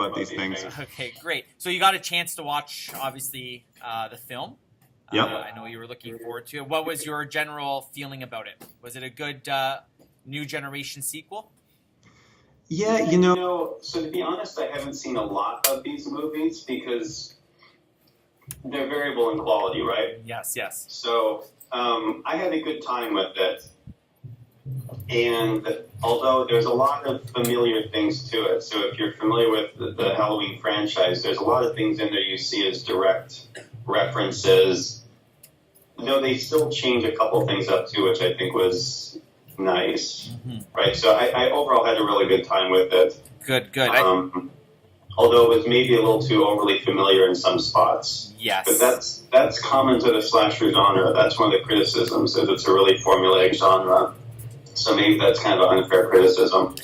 about these things. Okay, great. So you got a chance to watch, obviously, the film. Yep. I know you were looking forward to it. What was your general feeling about it? Was it a good new generation sequel? Yeah, so to be honest, I haven't seen a lot of these movies because they're variable in quality, right? Yes. So I had a good time with it. And although there's a lot of familiar things to it, so if you're familiar with the Halloween franchise, there's a lot of things in there you see as direct references. Though they still change a couple things up too, which I think was nice. Right? So I overall had a really good time with it. Good. Although it was maybe a little too overly familiar in some spots. Yes. But that's common to the slasher genre. That's one of the criticisms, is it's a really formulaic genre. So maybe that's kind of an unfair criticism.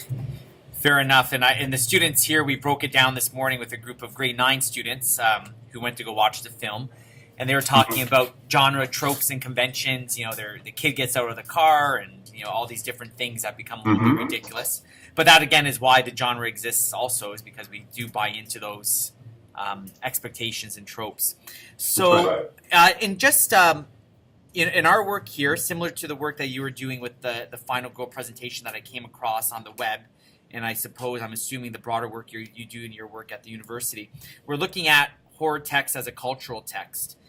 Fair enough. And the students here, we broke it down this morning with a group of grade 9 students who went to go watch the film. And they were talking about genre tropes and conventions. The kid gets out of the car and, all these different things that become a little bit ridiculous. But that, again, is why the genre exists also, is because we do buy into those expectations and tropes. So in just... In our work here, similar to the work that you were doing with the Final Girl presentation that I came across on the web, and I'm assuming the broader work you do in your work at the university, we're looking at horror text as a cultural text.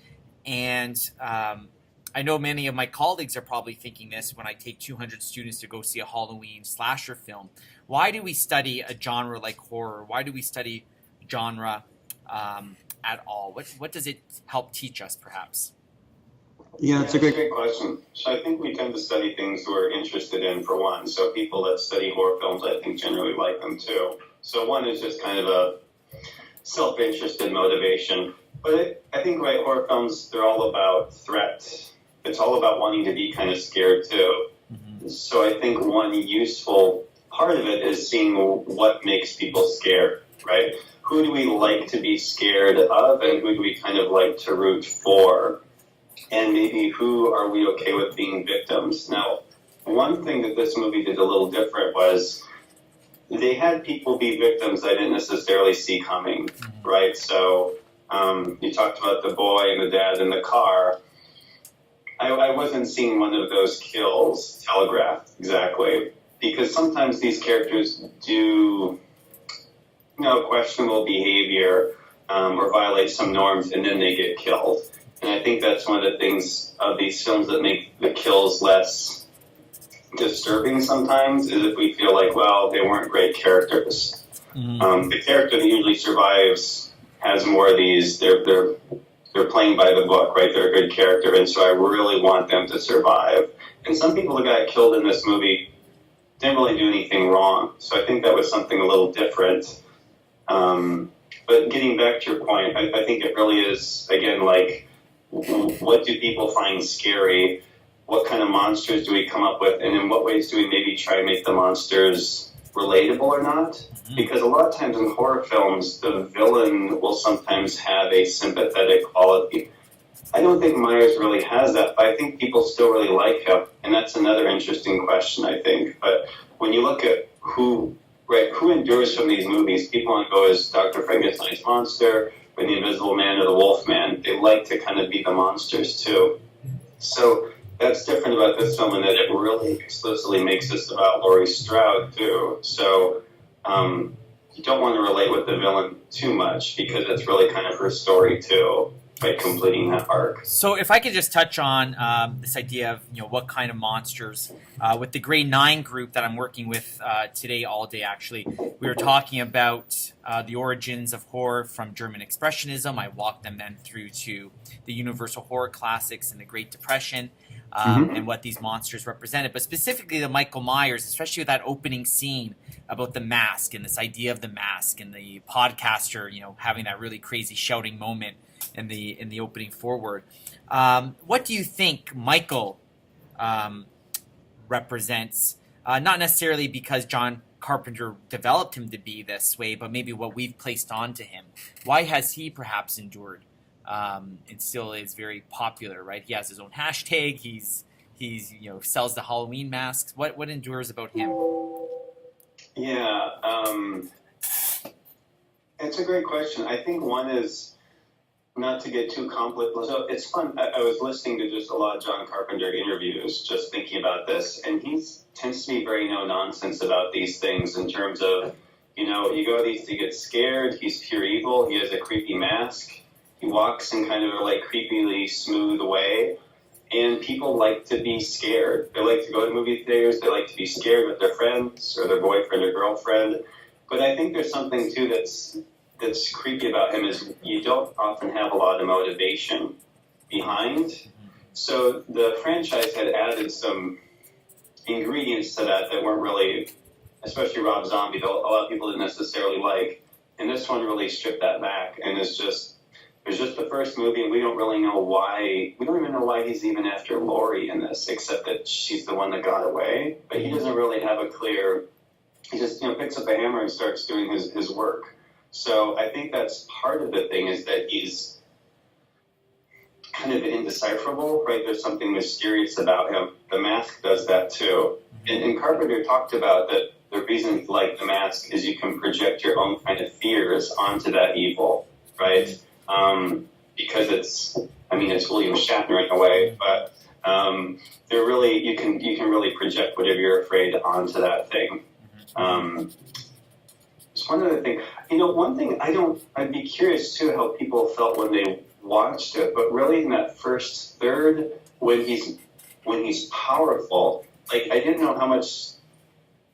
And I know many of my colleagues are probably thinking this when I take 200 students to go see a Halloween slasher film. Why do we study a genre like horror? Why do we study genre at all? What does it help teach us, perhaps? Yeah, it's a great question. So I think we tend to study things we're interested in, for one. So people that study horror films, I think, generally like them too. So one is just kind of a self-interested motivation. But I think, right, horror films, they're all about threat. It's all about wanting to be kind of scared too. So I think one useful part of it is seeing what makes people scared, right? Who do we like to be scared of, and who do we kind of like to root for? And maybe who are we okay with being victims? Now, one thing that this movie did a little different was they had people be victims I didn't necessarily see coming, right? So you talked about the boy and the dad in the car. I wasn't seeing one of those kills telegraphed exactly, because sometimes these characters do questionable behavior or violate some norms, and then they get killed. And I think that's one of the things of these films that make the kills less disturbing sometimes, is if we feel like, well, they weren't great characters. The character that usually survives has more of these, they're playing by the book, right? They're a good character, and so I really want them to survive. And some people that got killed in this movie didn't really do anything wrong. So I think that was something a little different. But getting back to your point, I think it really is, again, like, what do people find scary? What kind of monsters do we come up with? And in what ways do we maybe try to make the monsters relatable or not? Because a lot of times in horror films, the villain will sometimes have a sympathetic quality. I don't think Myers really has that, but I think people still really like him. And that's another interesting question, I think. But when you look at who endures from these movies, people want to go as Dr. Frankenstein's monster, or the Invisible Man, or the Wolf Man. They like to kind of be the monsters too. So that's different about this film in that it really explicitly makes this about Laurie Strode too. So you don't want to relate with the villain too much, because it's really kind of her story too, by completing that arc. So if I could just touch on this idea of what kind of monsters, with the grade 9 group that I'm working with today all day, actually, we were talking about the origins of horror from German Expressionism. I walked them then through to the Universal Horror Classics and the Great Depression, and what these monsters represented, but specifically the Michael Myers, especially with that opening scene about the mask and this idea of the mask, and the podcaster, having that really crazy shouting moment in the opening foreword. What do you think Michael represents? Not necessarily because John Carpenter developed him to be this way, but maybe what we've placed onto him. Why has he perhaps endured and still is very popular? Right, he has his own hashtag. He's sells the Halloween masks. What endures about him? Yeah. it's a great question. I think one is not to get too complicated. So it's fun. I was listening to just a lot of John Carpenter interviews, just thinking about this, and he tends to be very no nonsense about these things in terms of, you go to these to get scared. He's pure evil. He has a creepy mask. He walks in kind of a creepily smooth way. And people like to be scared. They like to go to movie theaters. They like to be scared with their friends or their boyfriend or girlfriend. But I think there's something too that's creepy about him is you don't often have a lot of motivation behind. So the franchise had added some ingredients to that weren't really, especially Rob Zombie, though a lot of people didn't necessarily like. And this one really stripped that back, and there's just the first movie, and we don't really know why. We don't even know why he's even after Lori in this, except that she's the one that got away. But he doesn't really have a clear. He just picks up a hammer and starts doing his work. So I think that's part of the thing is that he's kind of indecipherable, right? There's something mysterious about him. The Mask does that too. And Carpenter talked about that the reason you like The Mask is you can project your own kind of fears onto that evil, right? Because it's William Shatner in a way, but they're really you can really project whatever you're afraid onto that thing. Just one other thing, one thing I'd be curious too how people felt when they watched it, but really in that first third when he's powerful, I didn't know how much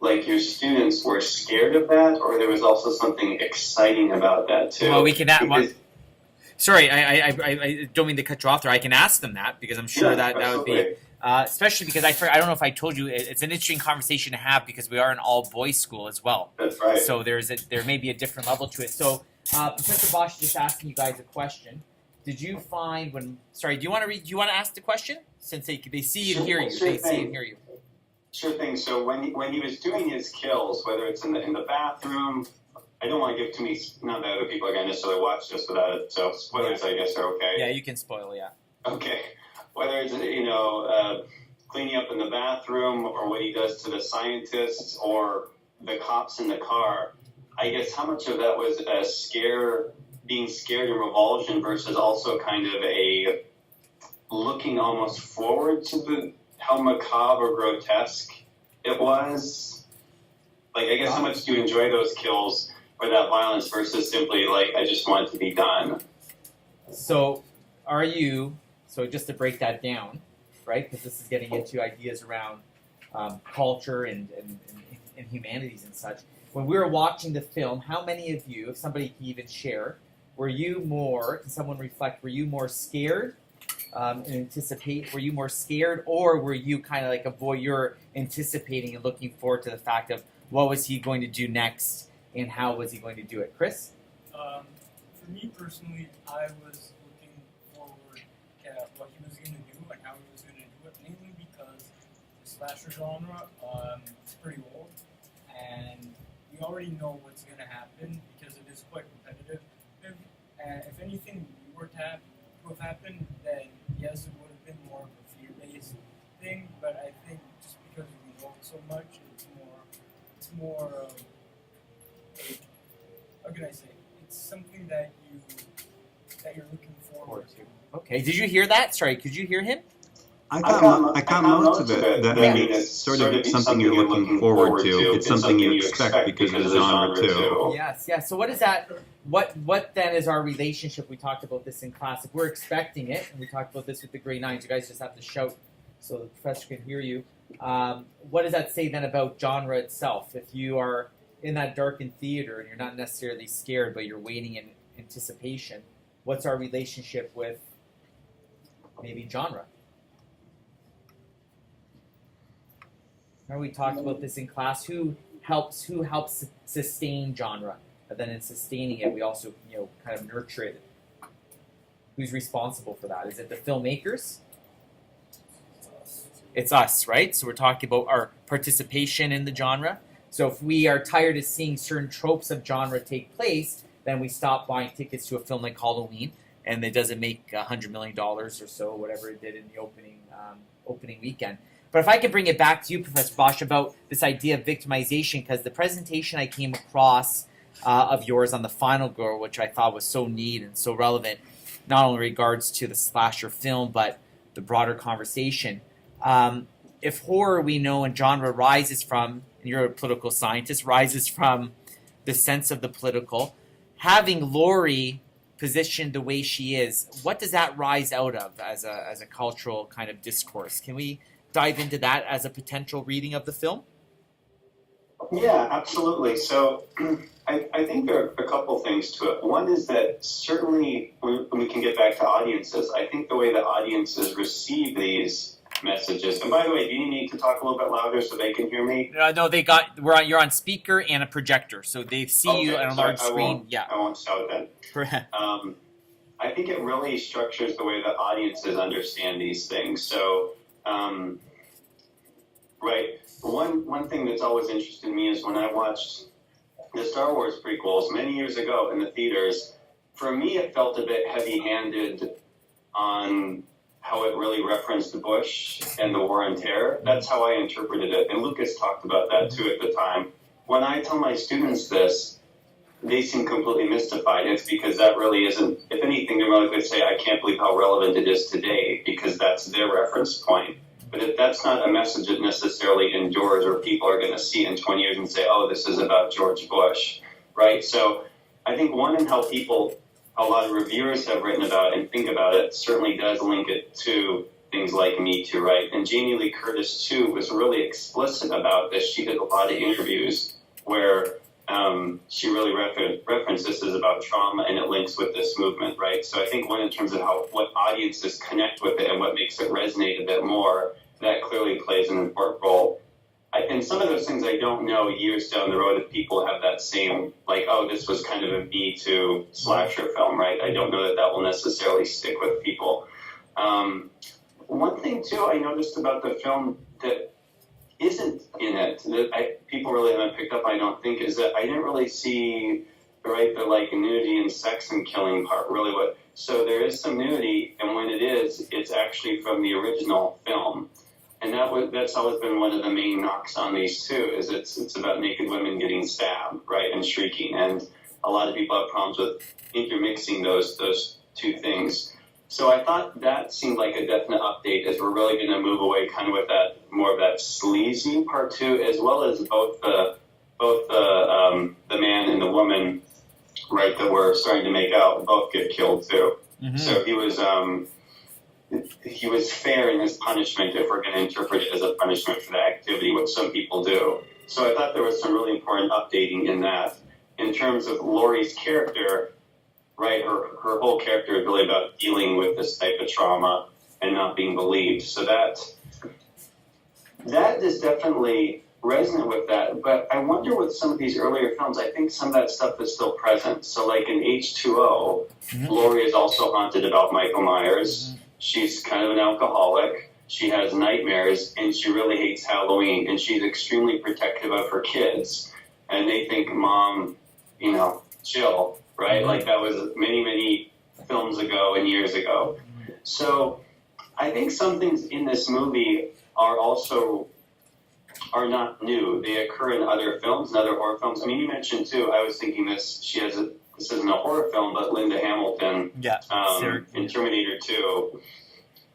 your students were scared of that, or there was also something exciting about that too. Well, we can add. Sorry, I don't mean to cut you off there. I can ask them that because I'm sure that would be, especially because I don't know if I told you, it's an interesting conversation to have because we are an all-boys school as well. That's right. So there may be a different level to it. So Professor Bosch just asking you guys a question. Did you find do you want to ask the question since they see and hear you? They see and hear you. Sure thing. So when he was doing his kills, whether it's in the bathroom. I don't want to give too many, not that other people are going to necessarily watch this without it, so spoilers I guess are okay. Yeah, you can spoil, yeah. Okay. Whether it's, cleaning up in the bathroom or what he does to the scientists or the cops in the car, I guess how much of that was being scared and revulsion versus also kind of a looking almost forward to how macabre or grotesque it was? I guess how much do you enjoy those kills or that violence versus simply I just want it to be done? So just to break that down, right? Because this is getting into ideas around culture and humanities and such. When we were watching the film, how many of you, if somebody can even share, can someone reflect, were you more scared and anticipate? Were you more scared, or were you kind of like a voyeur anticipating and looking forward to the fact of what was he going to do next and how was he going to do it? Chris? For me personally, I was looking forward at what he was going to do and how he was going to do it, mainly because the slasher genre is pretty old, and we already know what's going to happen because it is quite repetitive. And if anything were to have happened, then yes, it would have been more of a fear-based thing, but I think just because we know it so much, it's more how can I say? It's something that you're looking forward to. Okay. Did you hear that? Sorry, could you hear him? I caught most of it. That it's sort of something you're looking forward to. It's something you expect because of the genre too. Yes. So what is that? What then is our relationship? We talked about this in class. If we're expecting it, and we talked about this with the grade 9s, you guys just have to shout so the professor can hear you. What does that say then about genre itself? If you are in that darkened theater and you're not necessarily scared, but you're waiting in anticipation, what's our relationship with maybe genre? Remember we talked about this in class. Who helps sustain genre? And then in sustaining it, we also kind of nurture it. Who's responsible for that? Is it the filmmakers? It's us, right? So we're talking about our participation in the genre. So if we are tired of seeing certain tropes of genre take place, then we stop buying tickets to a film like Halloween, and it doesn't make $100 million or so, whatever it did in the opening weekend. But if I could bring it back to you, Professor Bosch, about this idea of victimization, because the presentation I came across of yours on the final girl, which I thought was so neat and so relevant, not only in regards to the slasher film, but the broader conversation. If horror, we know, and genre rises from, and you're a political scientist, rises from the sense of the political, having Laurie positioned the way she is, what does that rise out of as a cultural kind of discourse? Can we dive into that as a potential reading of the film? Yeah, absolutely. So I think there are a couple things to it. One is that certainly when we can get back to audiences, I think the way that audiences receive these messages, and by the way, do you need to talk a little bit louder so they can hear me? No, you're on speaker and a projector, so they see you on a large screen. I won't shout then. I think it really structures the way that audiences understand these things. So, right. One thing that's always interested me is when I watched the Star Wars prequels many years ago in the theaters, for me it felt a bit heavy-handed on how it really referenced Bush and the War on Terror. That's how I interpreted it. And Lucas talked about that too at the time. When I tell my students this, they seem completely mystified. It's because that really isn't, if anything, they're more likely to say, I can't believe how relevant it is today, because that's their reference point. But if that's not a message that necessarily endures or people are going to see in 20 years and say, oh, this is about George Bush, right? So I think one in how a lot of reviewers have written about and think about it certainly does link it to things like Me Too, right? And Jamie Lee Curtis, too, was really explicit about this. She did a lot of interviews where she really referenced this as about trauma and it links with this movement, right? So I think one in terms of what audiences connect with it and what makes it resonate a bit more, that clearly plays an important role. And some of those things I don't know years down the road if people have that same, like, oh, this was kind of a Me Too slasher film, right? I don't know that will necessarily stick with people. One thing, too, I noticed about the film that isn't in it, that people really haven't picked up, I don't think, is that I didn't really see, right, the, like, nudity and sex and killing part, really so there is some nudity, and when it is, it's actually from the original film. And that's always been one of the main knocks on these too, is it's about naked women getting stabbed, right, and shrieking. And a lot of people have problems with intermixing those two things. So I thought that seemed like a definite update, as we're really going to move away kind of with that more of that sleazy part too, as well as both the man and the woman, right, that we're starting to make out both get killed too. Mm-hmm. So he was fair in his punishment, if we're going to interpret it as a punishment for that activity, which some people do. So I thought there was some really important updating in that. In terms of Laurie's character, right, her whole character is really about dealing with this type of trauma and not being believed. So that is definitely resonant with that. But I wonder with some of these earlier films, I think some of that stuff is still present. So like in H2O, mm-hmm. Laurie is also haunted about Michael Myers. Mm-hmm. She's kind of an alcoholic. She has nightmares, and she really hates Halloween, and she's extremely protective of her kids. And they think, Mom, chill, right? Mm-hmm. Like that was many, many films ago and years ago. Mm-hmm. So I think some things in this movie are not new. They occur in other films, in other horror films. I mean, you mentioned too, I was thinking this isn't a horror film, but Linda Hamilton in Terminator 2,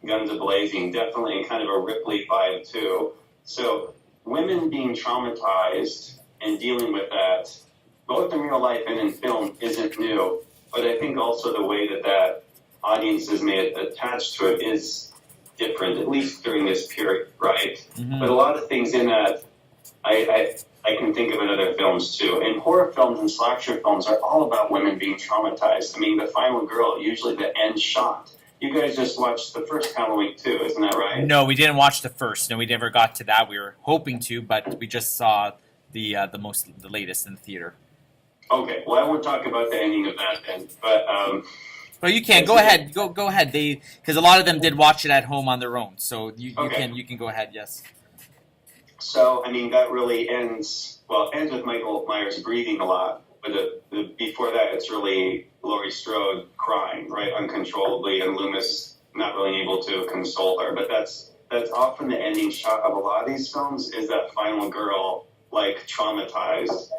Guns A-Blazing, definitely in kind of a Ripley vibe too. So women being traumatized and dealing with that, both in real life and in film, isn't new. But I think also the way that audiences may attach to it is different, at least during this period, right? Mm-hmm. But a lot of things in that I can think of in other films too. And horror films and slasher films are all about women being traumatized. I mean, the final girl, usually the end shot. You guys just watched the first Halloween too, isn't that right? No, we didn't watch the first. No, we never got to that. We were hoping to, but we just saw the latest in the theater. Okay, well, I won't talk about the ending of that then. But well, you can go ahead. Go ahead. Because a lot of them did watch it at home on their own, so you can go ahead. Yes. So, I mean, that really ends with Michael Myers breathing a lot, but before that, it's really Laurie Strode crying, right, uncontrollably, and Loomis not really able to console her. But that's often the ending shot of a lot of these films, is that final girl, like, traumatized,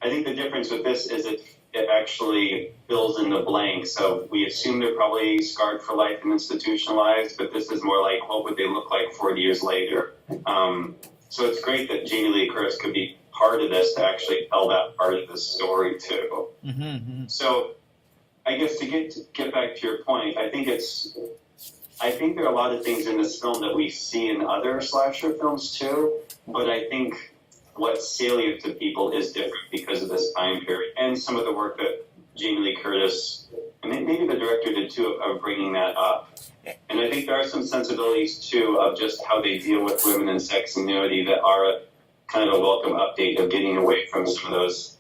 I think the difference with this is it actually fills in the blank. So we assume they're probably scarred for life and institutionalized, but this is more like, what would they look like 40 years later? So it's great that Jamie Lee Curtis could be part of this to actually tell that part of the story too. Mm-hmm, mm-hmm. So I guess to get back to your point, I think there are a lot of things in this film that we see in other slasher films too, but I think what's salient to people is different because of this time period and some of the work that Jamie Lee Curtis, and maybe the director did too, of bringing that up. And I think there are some sensibilities too of just how they deal with women and sex and nudity that are a kind of a welcome update of getting away from some of those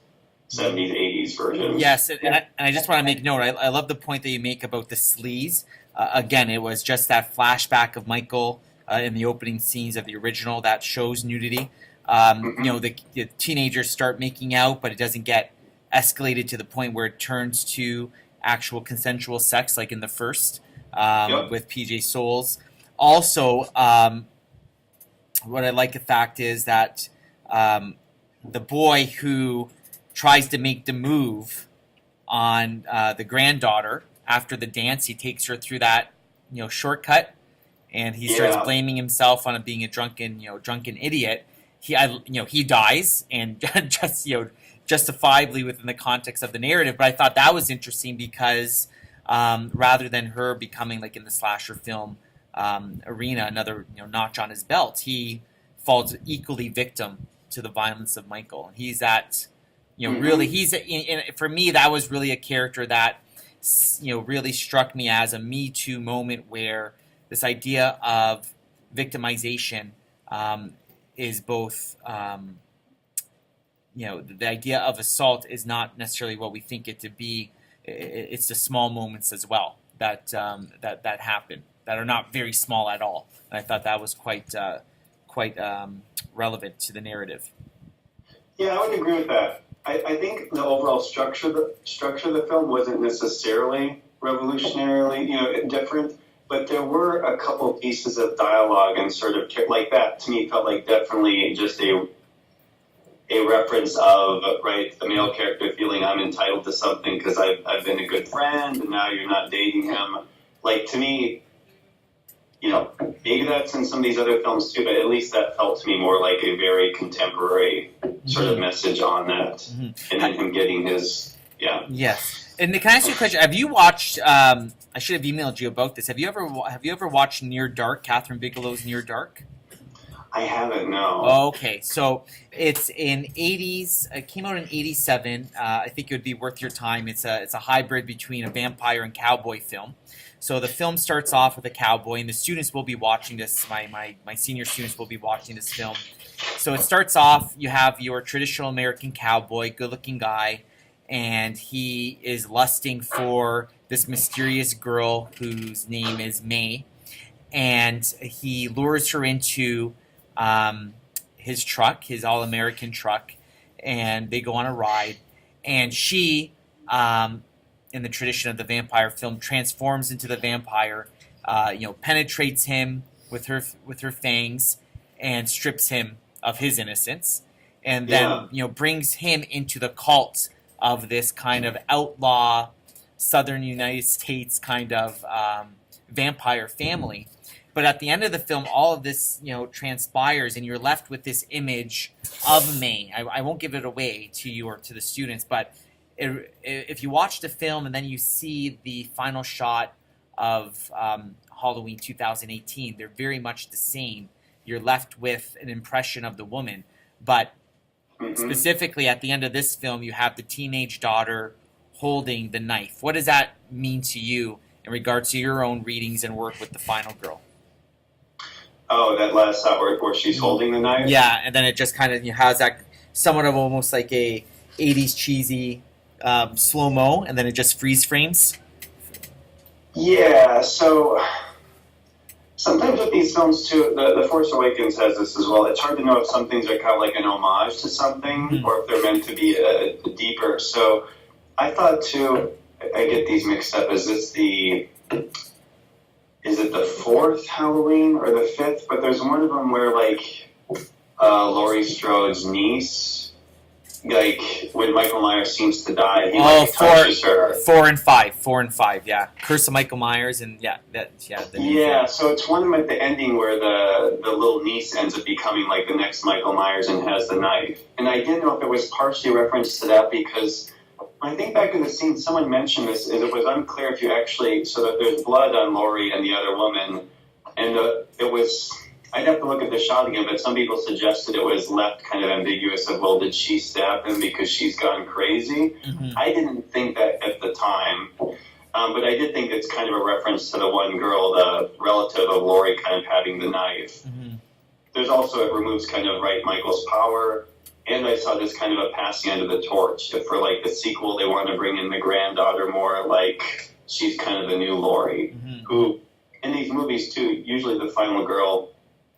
70s, 80s versions. Yes, and I just want to make note, I love the point that you make about the sleaze. Again, it was just that flashback of Michael in the opening scenes of the original that shows nudity. You know, the teenagers start making out, but it doesn't get escalated to the point where it turns to actual consensual sex, like in the first with PJ Souls. Also, what I like the fact is that the boy who tries to make the move on the granddaughter after the dance, he takes her through that shortcut, and he starts blaming himself on being a drunken idiot. He dies, and just justifiably within the context of the narrative. But I thought that was interesting because rather than her becoming like in the slasher film arena, another notch on his belt, he falls equally victim to the violence of Michael. And he's that really for me that was really a character that really struck me as a Me Too moment where this idea of victimization is both, the idea of assault is not necessarily what we think it to be. It's the small moments as well that happen that are not very small at all. And I thought that was quite relevant to the narrative. Yeah, I would agree with that. I think the overall structure of the film wasn't necessarily revolutionarily different. But there were a couple pieces of dialogue and sort of like that to me felt like definitely just a reference of the male character feeling I'm entitled to something because I've been a good friend and now you're not dating him. Like to me, maybe that's in some of these other films too, but at least that felt to me more like a very contemporary sort of message on that, and then him getting his Yes. And can I ask you a question? Have you watched? I should have emailed you about this. Have you ever watched Near Dark? Catherine Bigelow's Near Dark. I haven't. No. Okay, so it's in '80s. It came out in '87. I think it would be worth your time. It's a hybrid between a vampire and cowboy film. So the film starts off with a cowboy, and the students will be watching this. My senior students will be watching this film. So it starts off. You have your traditional American cowboy, good-looking guy. And he is lusting for this mysterious girl whose name is May. And he lures her into his truck, his all-American truck, and they go on a ride. And she, in the tradition of the vampire film, transforms into the vampire, penetrates him with her fangs and strips him of his innocence. And then, brings him into the cult of this kind of outlaw southern United States kind of vampire family. But at the end of the film, all of this, transpires, and you're left with this image of May. I won't give it away to you or to the students, but if you watch the film and then you see the final shot of Halloween 2018, they're very much the same. You're left with an impression of the woman, but specifically, at the end of this film, you have the teenage daughter holding the knife. What does that mean to you in regards to your own readings and work with the final girl? Oh, that last shot where she's holding the knife? Yeah, and then it just kind of has that somewhat of almost like a 80s cheesy slow-mo, and then it just freeze frames. Yeah, so sometimes with these films too, the Force Awakens has this as well. It's hard to know if some things are kind of like an homage to something or if they're meant to be deeper. So I thought too, I get these mixed up. Is it the fourth Halloween or the fifth? But there's one of them where Laurie Strode's niece like when Michael Myers seems to die, he touches her. 4 and 5, yeah. Curse of Michael Myers, and So it's one at the ending where the little niece ends up becoming like the next Michael Myers and has the knife. And I didn't know if it was partially a reference to that, because I think back in the scene, someone mentioned this, and it was unclear if you actually, so that there's blood on Laurie and the other woman, and it was, I'd have to look at the shot again, but some people suggested it was left kind of ambiguous of, well, did she stab him because she's gone crazy? Mm-hmm. I didn't think that at the time, but I did think it's kind of a reference to the one girl, the relative of Laurie, kind of having the knife. Mm-hmm. There's also, it removes kind of Michael's power, and I saw this kind of a passing end of the torch. If for like the sequel, they want to bring in the granddaughter more, like she's kind of the new Laurie, mm-hmm. who in these movies too, usually the final girl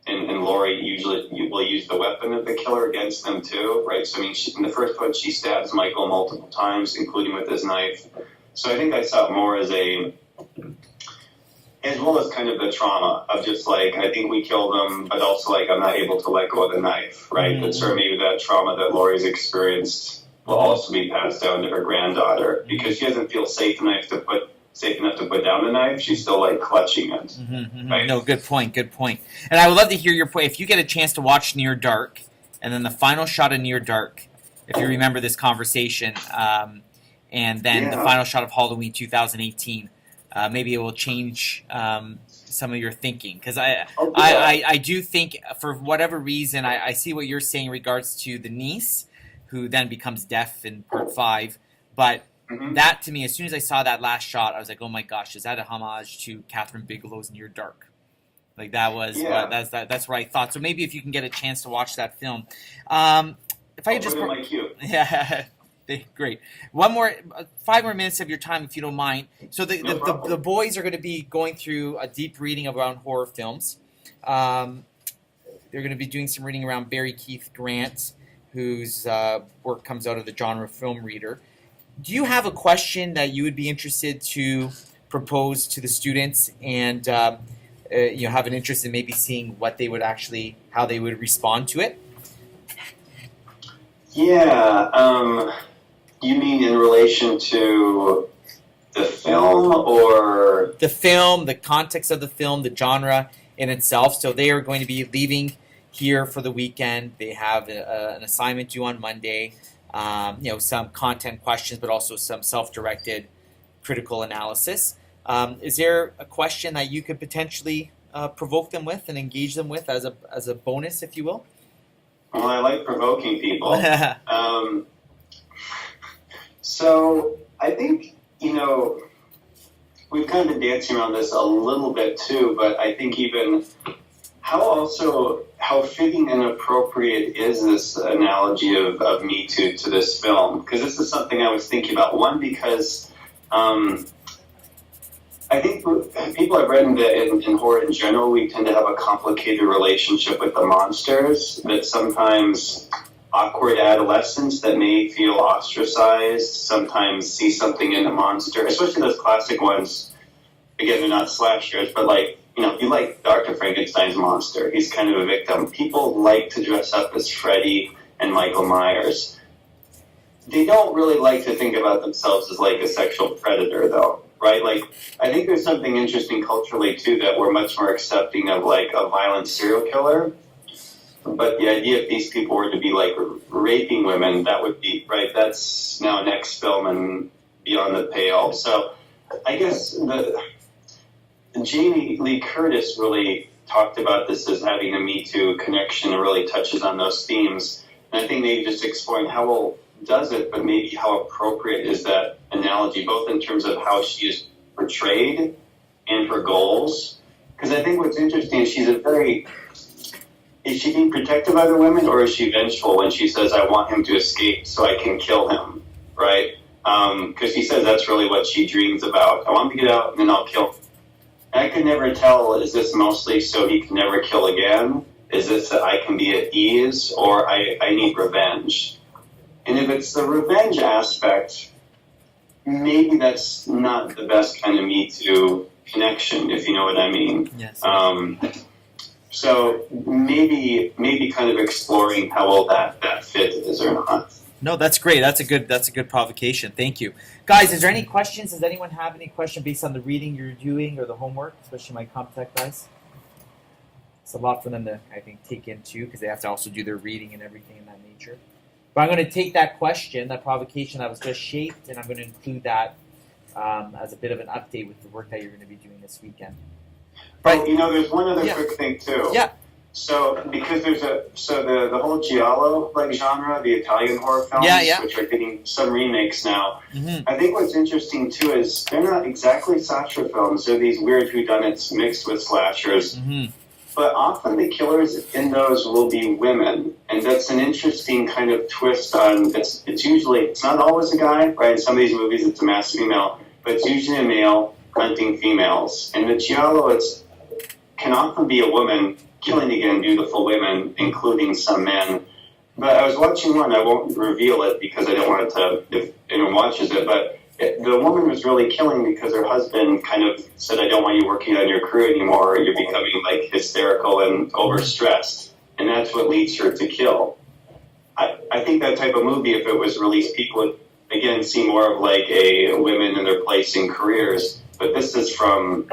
and Laurie usually will use the weapon of the killer against them too, right? So I mean, in the first one, she stabs Michael multiple times, including with his knife. So I think I saw it more as well as kind of the trauma of just like, I think we killed him, but also like I'm not able to let go of the knife, right? Mm-hmm. That sort of maybe that trauma that Laurie's experienced will also be passed down to her granddaughter, because she doesn't feel safe enough to put down the knife. She's still like clutching it. Mm-hmm, mm-hmm. Right? No, good point. And I would love to hear your point. If you get a chance to watch Near Dark, and then the final shot of Near Dark, if you remember this conversation, and then the final shot of Halloween 2018, maybe it will change some of your thinking. Because I do think, for whatever reason, I see what you're saying in regards to the niece, who then becomes deaf in part 5, but mm-hmm. that, to me, as soon as I saw that last shot, I was like, "Oh my gosh, is that a homage to Catherine Bigelow's Near Dark?" Like that was that's what I thought. So maybe if you can get a chance to watch that film, if I could just like you. Yeah, great. 5 more minutes of your time, if you don't mind. So the boys are going to be going through a deep reading around horror films. They're going to be doing some reading around Barry Keith Grant, whose work comes out of the genre Film Reader. Do you have a question that you would be interested to propose to the students, and have an interest in maybe seeing how they would respond to it? Yeah. You mean in relation to the film, or the film, the context of the film, the genre in itself? So they are going to be leaving here for the weekend. They have an assignment due on Monday. Some content questions, but also some self-directed critical analysis. Is there a question that you could potentially provoke them with and engage them with as a bonus, if you will? Well, I like provoking people. So I think, we've kind of been dancing around this a little bit too, but I think even how fitting and appropriate is this analogy of Me Too to this film? Because this is something I was thinking about. One, because I think people have read in horror in general, we tend to have a complicated relationship with the monsters, that sometimes awkward adolescents that may feel ostracized sometimes see something in the monster, especially those classic ones. Again, they're not slashers, but like, you like Dr. Frankenstein's monster. He's kind of a victim. People like to dress up as Freddy and Michael Myers. They don't really like to think about themselves as like a sexual predator, though, right? Like, I think there's something interesting culturally, too, that we're much more accepting of like a violent serial killer. But the idea if these people were to be like raping women, that would be, right, that's now next film and beyond the pale. So I guess Jamie Lee Curtis really talked about this as having a Me Too connection and really touches on those themes. And I think maybe just exploring how well does it, but maybe how appropriate is that analogy, both in terms of how she is portrayed and her goals. Because I think what's interesting is is she being protective of other women, or is she vengeful when she says, I want him to escape so I can kill him, right? Because she says that's really what she dreams about. I want him to get out and then I'll kill him. And I could never tell, is this mostly so he can never kill again? Is this that I can be at ease, or I need revenge? And if it's the revenge aspect, maybe that's not the best kind of Me Too connection, if you know what I mean. Yes. So maybe kind of exploring how well that fit is or not. No, that's great. That's a good provocation. Thank you. Guys, is there any questions? Does anyone have any question based on the reading you're doing or the homework, especially my CompTech guys? It's a lot for them to, I think, take in too, because they have to also do their reading and everything in that nature. But I'm going to take that question, that provocation that was just shaped, and I'm going to include that as a bit of an update with the work that you're going to be doing this weekend. But there's one other quick thing too. Yeah. So because there's the whole giallo genre, the Italian horror films, which are getting some remakes now. Mm-hmm. I think what's interesting too is they're not exactly slasher films. They're these weird whodunits mixed with slashers. Mm-hmm. But often the killers in those will be women, and that's an interesting kind of twist on. It's not always a guy, right? In some of these movies, it's a mass female, but it's usually a male hunting females. And the giallo, can often be a woman killing again beautiful women, including some men. But I was watching one. I won't reveal it because I don't want it to, if anyone watches it. But the woman was really killing because her husband kind of said, "I don't want you working on your crew anymore. You're becoming like hysterical and overstressed," and that's what leads her to kill. I think that type of movie, if it was released, people would again see more of like a women in their place in careers. But this is from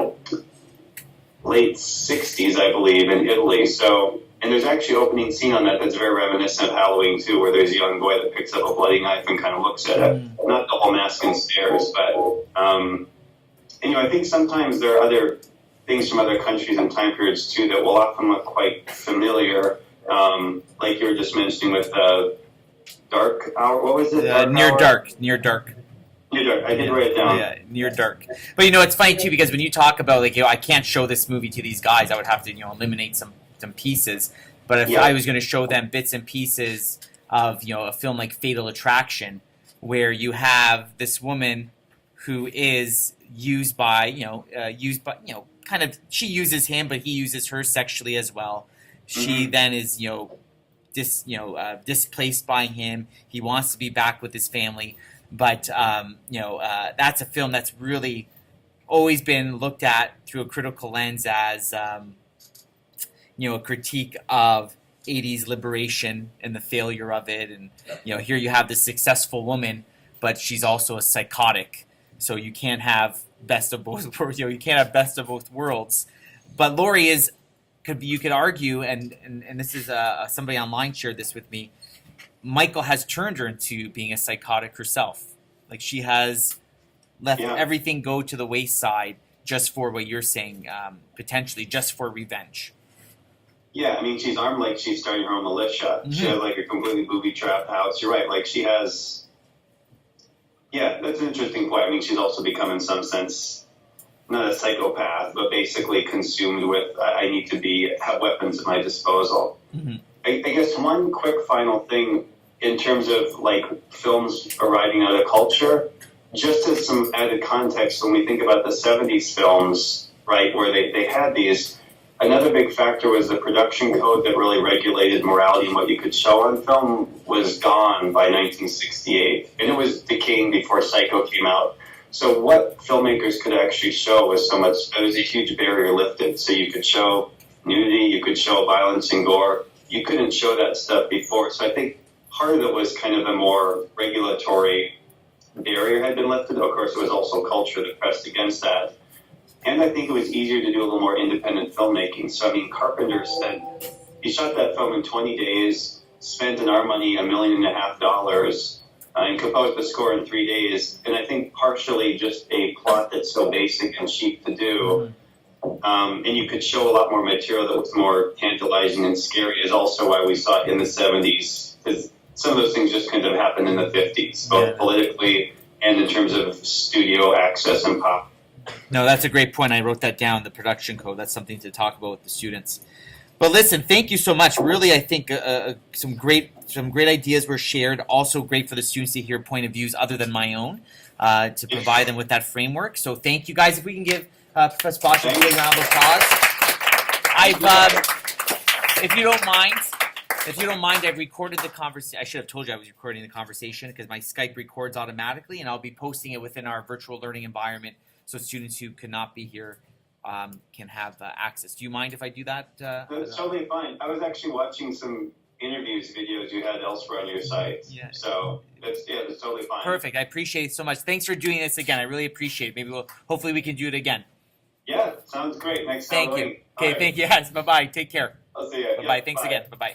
late 60s, I believe, in Italy. So, and there's actually an opening scene on that that's very reminiscent of Halloween too, where there's a young boy that picks up a bloody knife and kind of looks at it. Not the whole mask and stares, but I think sometimes there are other things from other countries and time periods too that will often look quite familiar. Like you were just mentioning with Dark Hour. What was it? Near Dark. Near Dark. I did write it down. Yeah, Near Dark. But it's funny too because when you talk about I can't show this movie to these guys, I would have to eliminate some pieces. But if I was going to show them bits and pieces of a film like Fatal Attraction, where you have this woman who is used by kind of, she uses him, but he uses her sexually as well. She then is displaced by him. He wants to be back with his family. But, that's a film that's really always been looked at through a critical lens as, a critique of 80s liberation and the failure of it. And, here you have this successful woman, but she's also a psychotic. So you can't have best of both worlds. You can't have best of both worlds. But Laurie you could argue, and this is somebody online shared this with me, Michael has turned her into being a psychotic herself. Like she has left everything go to the wayside just for what you're saying, potentially just for revenge. Yeah, I mean, she's armed like she's starting her own militia. Mm-hmm. She has like a completely booby-trapped house. You're right, like she has... Yeah, that's an interesting point. I mean, she's also become in some sense not a psychopath, but basically consumed with, I need to have weapons at my disposal. Mm-hmm. I guess one quick final thing in terms of like films arriving out of culture, just as some added context when we think about the 70s films, right, where they had these, another big factor was the production code that really regulated morality and what you could show on film was gone by 1968. And it was decaying before Psycho came out. So what filmmakers could actually show was there was a huge barrier lifted. So you could show nudity, you could show violence and gore. You couldn't show that stuff before. So I think part of it was kind of a more regulatory barrier had been lifted. Of course, it was also culture that pressed against that. And I think it was easier to do a little more independent filmmaking. So, I mean, Carpenter he shot that film in 20 days, spent in our money $1.5 million, and composed the score in 3 days. And I think partially just a plot that's so basic and cheap to do. And you could show a lot more material that was more tantalizing and scary is also why we saw it in the 70s. Because some of those things just couldn't have happened in the 50s, both politically and in terms of studio access and pop. No, that's a great point. I wrote that down, the production code. That's something to talk about with the students. But listen, thank you so much. Really, I think some great ideas were shared. Also great for the students to hear point of views other than my own, to provide them with that framework. So thank you guys. If we can give Professor Bosch a big round of applause. If you don't mind, I've recorded the conversation. I should have told you I was recording the conversation because my Skype records automatically, and I'll be posting it within our virtual learning environment so students who could not be here can have access. Do you mind if I do that? That's totally fine. I was actually watching some interviews, videos you had elsewhere on your site. Yeah. So that's totally fine. Perfect. I appreciate it so much. Thanks for doing this again. I really appreciate it. Maybe hopefully we can do it again. Yeah, sounds great. Next Thank Halloween. you. Okay, thank you. Yes, bye-bye. Take care. I'll see you. Bye-bye. Thanks again. Bye-bye.